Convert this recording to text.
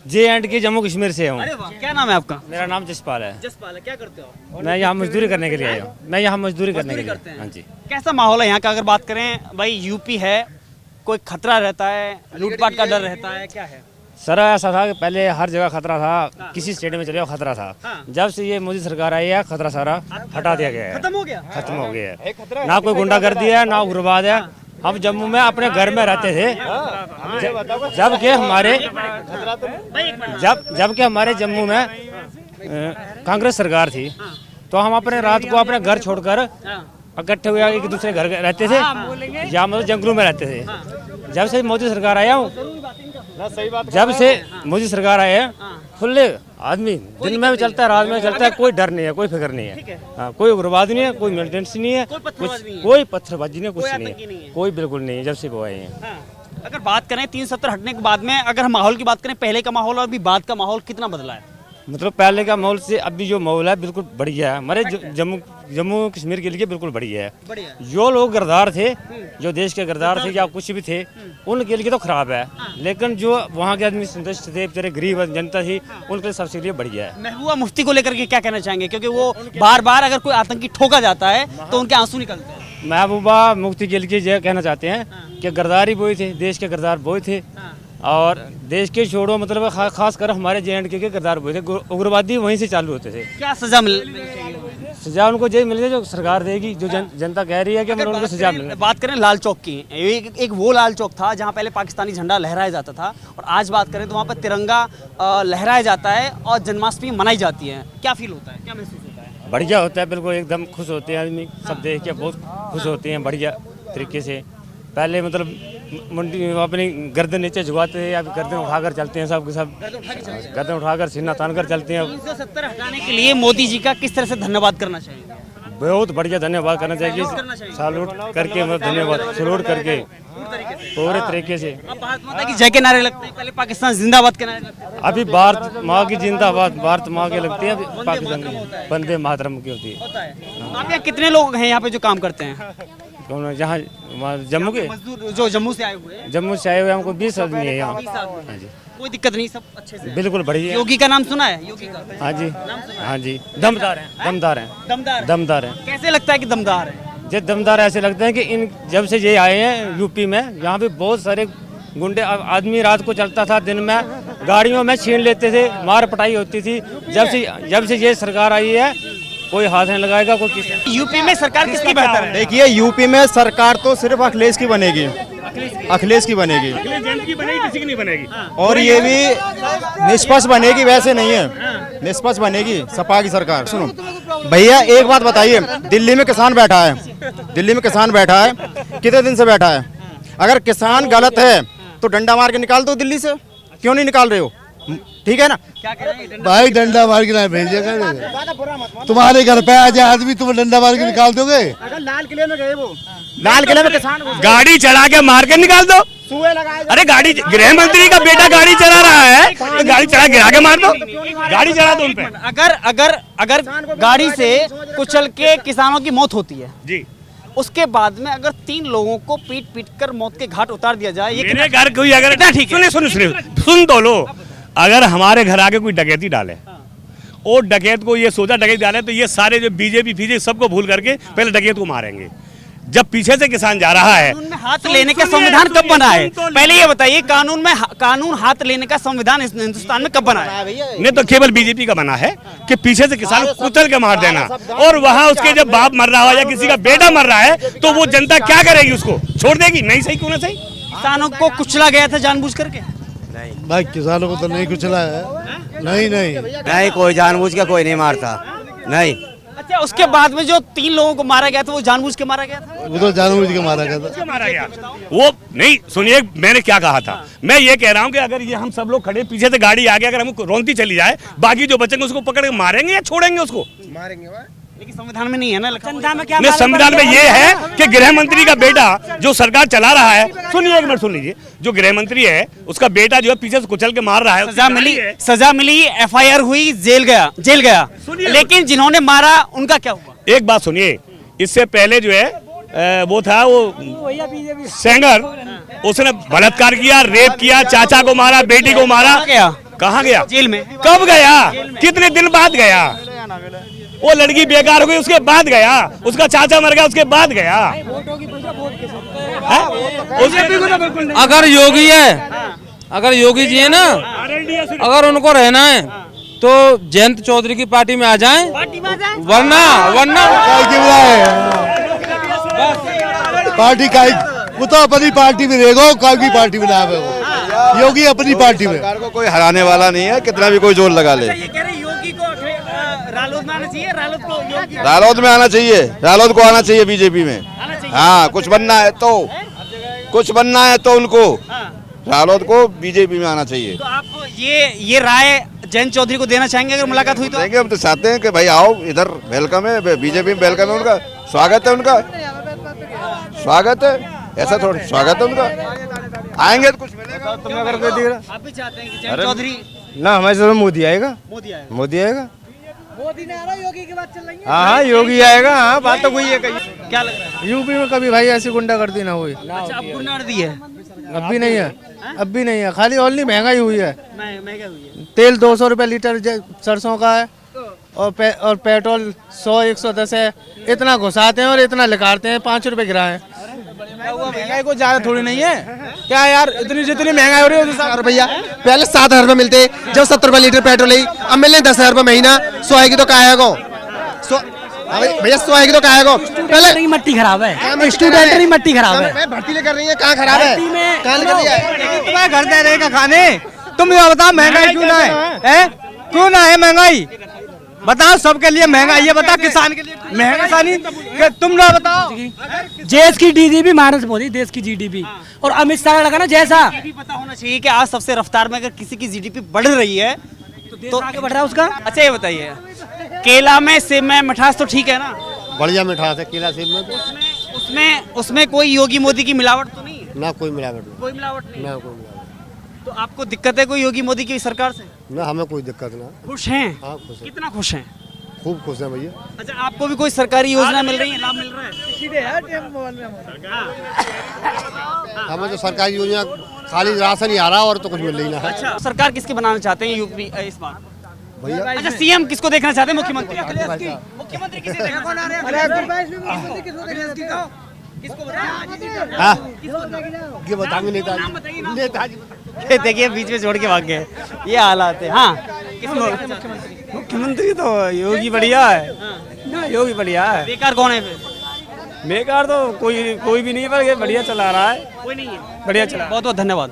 JNK Jammu Kashmir से हूँ। अरे वाह, क्या नाम है आपका? मेरा नाम जसपाल है। जसपाल है, क्या करते हो? मैं यहाँ मजदूरी करने के लिए आया हूँ। मैं यहाँ मजदूरी करने के करते लिए। हैं। हाँ जी। कैसा माहौल है यहाँ का? अगर बात करें भाई, यूपी है, कोई खतरा रहता है, लूटपाट का डर रहता है, क्या है? सर ऐसा था कि पहले हर जगह खतरा था, किसी स्टेट में चले जाओ खतरा था। हाँ। जब से ये मोदी सरकार आई है खतरा सारा हटा दिया गया है, खत्म हो गया? खत्म हो गया है। ना कोई गुंडागर्दी है ना उग्रवाद है। हम जम्मू में अपने घर में रहते थे, जबकि हमारे जबकि हमारे जम्मू में कांग्रेस सरकार थी, तो हम अपने रात को अपने घर छोड़कर इकट्ठे हुए एक दूसरे घर रहते थे, या मतलब जंगलों में रहते थे। जब से मोदी सरकार आया हूँ, जब से मोदी सरकार आए हैं, खुले आदमी दिन में भी चलता है, रात में चलता है, कोई डर नहीं है, कोई फिक्र नहीं है। हाँ, कोई उग्रवाद नहीं है, कोई मिलिटेंसी नहीं है, कोई पत्थरबाजी नहीं है, कुछ नहीं है, कोई बिल्कुल नहीं है जब से वो आए हैं। अगर बात करें 370 हटने के बाद में, अगर हम माहौल की बात करें, पहले का माहौल और अभी बाद का माहौल कितना बदला है? मतलब पहले का माहौल से अभी जो माहौल है बिल्कुल बढ़िया है। हमारे जम्मू कश्मीर के लिए बिल्कुल बढ़िया है। जो लोग गद्दार थे, जो देश के गद्दार थे या कुछ भी थे, उनके लिए तो खराब है, लेकिन जो वहाँ के आदमी संतुष्ट थे, बेचारे गरीब जनता थी, उनके लिए सबसे लिए बढ़िया है। महबूबा मुफ्ती को लेकर के क्या कहना चाहेंगे? क्योंकि वो बार बार अगर कोई आतंकी ठोका जाता है तो उनके आंसू निकलते हैं। महबूबा मुफ्ती के लिए ये कहना चाहते हैं कि गद्दारी वही थे, देश के गद्दार वही थे, और देश के छोड़ो मतलब खास कर हमारे JNK के गद्दार वही थे। उग्रवादी वहीं से चालू होते थे। क्या सजा मिल? सजा उनको यही मिलेगी जो सरकार देगी, जो जनता कह रही है कि उनको सजा मिले। बात करें लाल चौक की, एक वो लाल चौक था जहाँ पहले पाकिस्तानी झंडा लहराया जाता था, और आज बात करें तो वहाँ पर तिरंगा लहराया जाता है और जन्माष्टमी मनाई जाती है। क्या फील होता है, क्या महसूस होता है? बढ़िया होता है, बिल्कुल एकदम खुश होते हैं आदमी, सब देख के बहुत खुश होते हैं बढ़िया तरीके से। पहले मतलब मुंडी अपनी गर्दन नीचे झुकाते थे, अब गर्दन उठाकर चलते हैं, सब के सब गर्दन उठाकर सीना तान कर चलते हैं। 370 हटाने के लिए मोदी जी का किस तरह से धन्यवाद करना चाहिए? बहुत बढ़िया धन्यवाद करना चाहिए, सैल्यूट करके, मतलब धन्यवाद सैल्यूट करके पूरे तरीके से। अब भारत माता की जय के नारे लगते हैं, पहले पाकिस्तान जिंदाबाद के नारे लगते हैं। अभी भारत माँ की जिंदाबाद, भारत माँ के लगती है, अभी पाकिस्तान की वंदे मातरम की होती है। आप यहाँ कितने लोग हैं यहाँ पे जो काम करते हैं? जहाँ जम्मू के मजदूर जो जम्मू से आए हुए हैं? जम्मू से आए हुए हमको 20 आदमी है यहाँ। 20 आदमी। हाँ जी, कोई दिक्कत नहीं, सब अच्छे से? बिल्कुल बढ़िया। योगी का नाम सुना है? योगी का? हाँ जी, हाँ जी, दमदार हैं, दमदार हैं, दमदार दमदार हैं। कैसे लगता है कि दमदार है? ये दमदार ऐसे लगते हैं कि इन जब से ये आए हैं यूपी में, यहाँ पे बहुत सारे गुंडे आदमी रात को चलता था, दिन में गाड़ियों में छीन लेते थे, मार पटाई होती थी। जब से ये सरकार आई है, कोई हाथ नहीं लगाएगा कोई किसी। यूपी में सरकार किसकी बेहतर है? देखिए, यूपी में सरकार तो सिर्फ अखिलेश की बनेगी, अखिलेश की बनेगी, किसी की नहीं बनेगी। और ये भी निष्पक्ष बनेगी, वैसे नहीं है, निष्पक्ष बनेगी सपा की सरकार। सुनो भैया, एक बात बताइए, दिल्ली में किसान बैठा है, दिल्ली में किसान बैठा है, कितने दिन से बैठा है? अगर किसान गलत है तो डंडा मार के निकाल दो दिल्ली से, क्यों नहीं निकाल रहे हो? ठीक है ना भाई, डंडा मार के ना भेजिएगा, तुम्हारे घर पे आ जाए आदमी, तुम डंडा मार के निकाल दोगे? अगर लाल किले में गए, वो लाल किले में किसान गाड़ी चढ़ा के मार के निकाल दो। अरे गाड़ी, गृह मंत्री का बेटा गाड़ी चला रहा है, तो गाड़ी चढ़ा गिरा के मार दो, गाड़ी चढ़ा दो उन पे। अगर गाड़ी से कुचल के किसानों की मौत होती है जी, उसके बाद में अगर 3 लोगों को पीट पीट कर मौत के घाट उतार दिया जाए, ये मेरे घर कोई अगर ठीक है, सुन तो लो, अगर हमारे घर आके कोई डकैती डाले और डकैत को ये सोचा डकैती डाले, तो ये सारे जो बीजेपी सबको भूल करके पहले डकैत को मारेंगे। जब पीछे से किसान जा रहा है, कानून में हाथ लेने का संविधान कब बना है? पहले ये बताइए, कानून हाथ लेने का संविधान इस हिंदुस्तान में कब बना है? नहीं तो केवल बीजेपी का बना है कि पीछे से किसान को कुचल के मार देना, और वहाँ उसके जब बाप मर रहा हो या किसी का बेटा मर रहा है, तो वो जनता क्या करेगी? उसको छोड़ देगी? नहीं सही, क्यों ना सही? किसानों को कुचला गया था जानबूझ करके? भाई, किसानों को तो नहीं कुचला है, नहीं, कोई जानबूझ के कोई नहीं मारता, नहीं। अच्छा, उसके बाद में जो 3 लोगों को मारा गया था, वो जानबूझ के मारा गया था? वो तो जानबूझ के मारा गया था। मारा गया वो नहीं। सुनिए, मैंने क्या कहा था, मैं ये कह रहा हूँ कि अगर ये हम सब लोग खड़े, पीछे से गाड़ी आगे अगर हमको रोंती चली जाए, बाकी जो बचेंगे उसको पकड़ के मारेंगे या छोड़ेंगे उसको? मारेंगे। लेकिन संविधान में नहीं है ना, संविधान में क्या? संविधान में ये है कि गृह मंत्री का बेटा जो सरकार चला रहा है, सुनिए एक मिनट सुन लीजिए, जो गृह मंत्री है उसका बेटा जो है पीछे से कुचल के मार रहा है, सजा मिली, FIR हुई, जेल गया, लेकिन जिन्होंने मारा उनका क्या हुआ? एक बात सुनिए, इससे पहले जो है वो था वो सेंगर, उसने बलात्कार किया, रेप किया, चाचा को मारा, बेटी को मारा, कहाँ गया? जेल में। कब गया? कितने दिन बाद गया? वो लड़की बेकार हो गई उसके बाद गया, उसका चाचा मर गया उसके बाद गया। अगर योगी है, अगर योगी जी है ना, अगर उनको रहना है तो जयंत चौधरी की पार्टी में आ जाएं, वरना पार्टी का वो तो अपनी पार्टी में रहेगा, काल की पार्टी में ना आवे। योगी अपनी पार्टी में। सरकार को कोई हराने वाला नहीं है, कितना भी कोई जोर लगा ले। ये कह रहे योगी को रालोद में आना चाहिए, रालोद को योगी रालोद में आना चाहिए, रालोद को आना चाहिए बीजेपी में। आना चाहिए। हाँ, कुछ बनना है तो उनको रालोद को बीजेपी में आना चाहिए। तो आप ये राय जयंत चौधरी को देना चाहेंगे अगर मुलाकात हुई तो? देंगे, हम तो चाहते हैं कि भाई आओ इधर, वेलकम है बीजेपी में, वेलकम है उनका, स्वागत है उनका, स्वागत है, ऐसा थोड़ा स्वागत है उनका, आएंगे तो कुछ मिलेगा। आप भी चाहते हैं कि जयंत चौधरी? ना हमारे साथ मोदी आएगा, मोदी आएगा। मोदी आएगा। मोदी ने आ रहा, योगी की बात चल रही है। हाँ योगी आएगा। हाँ बात तो वही है। क्या लग रहा है? यूपी में कभी भाई ऐसी गुंडागर्दी ना हुई, अच्छा, अब गुंडागर्दी है, अब भी नहीं है, अब भी नहीं है। खाली ओनली महंगाई हुई है। महंगा हुई है। तेल 200 रुपये लीटर सरसों का है और पेट्रोल 100-110 है। इतना घुसाते हैं और इतना लिखाते हैं, 5 रुपए गिराए। महंगाई को ज्यादा थोड़ी नहीं है क्या यार, इतनी जितनी महंगाई हो रही है रुपया पहले 7,000 रुपये मिलते, जब 70 रुपये लीटर पेट्रोल ही, अब मिलने 10,000 रुपये महीना। 100 आएगी तो कहा आएगा भैया, 100 आएगी तो कहा आएगा। पहले मट्टी खराब है, स्टूडेंट की मट्टी खराब है। भर्ती लेकर रही है, कहाँ खराब है, कहाँ निकल रही है? तुम्हारे घर दे रहेगा खाने, तुम ये बताओ महंगाई क्यों ना है? क्यों ना है महंगाई? बताओ, सबके लिए महंगाई है, बताओ किसान के लिए महंगाई, तुम ना बताओ। देश की जीडीपी माइनस मोदी, देश की जीडीपी, और अमित शाह लगा ना जैसा। ये भी पता होना चाहिए कि आज सबसे रफ्तार में अगर किसी की जीडीपी बढ़ रही है तो आगे बढ़ रहा है उसका। अच्छा ये बताइए, केला में सेब में मिठास तो ठीक है ना? बढ़िया मिठास है केला सेब में। उसमें कोई योगी मोदी की मिलावट तो नहीं है? ना कोई मिलावट नहीं, कोई मिलावट नहीं ना है। कोई मिलावट। तो आपको दिक्कत है कोई योगी मोदी की सरकार से? ना हमें कोई दिक्कत ना। खुश हैं? हाँ खुश है, कितना खुश हैं? खूब खुश है भैया। अच्छा, आपको भी कोई सरकारी योजना मिल रही है, लाभ मिल रहा है? हमें तो सरकारी योजना खाली राशन ही आ रहा और तो कुछ मिल रही ना है। अच्छा, सरकार किसकी बनाना चाहते हैं यूपी इस बार? भैया अच्छा, सीएम किसको देखना चाहते हैं? मुख्यमंत्री? मुख्यमंत्री किसे देखना चाहते हैं? किसको ये बताएंगे नेताजी। देखिए बीच में छोड़ के भाग गए, ये हालात है। हाँ, मुख्यमंत्री तो योगी बढ़िया है ना, योगी बढ़िया है। बेकार कौन है फिर? बेकार तो कोई भी नहीं है, पर ये बढ़िया चला रहा है, कोई नहीं है। बढ़िया चला। बहुत बहुत धन्यवाद।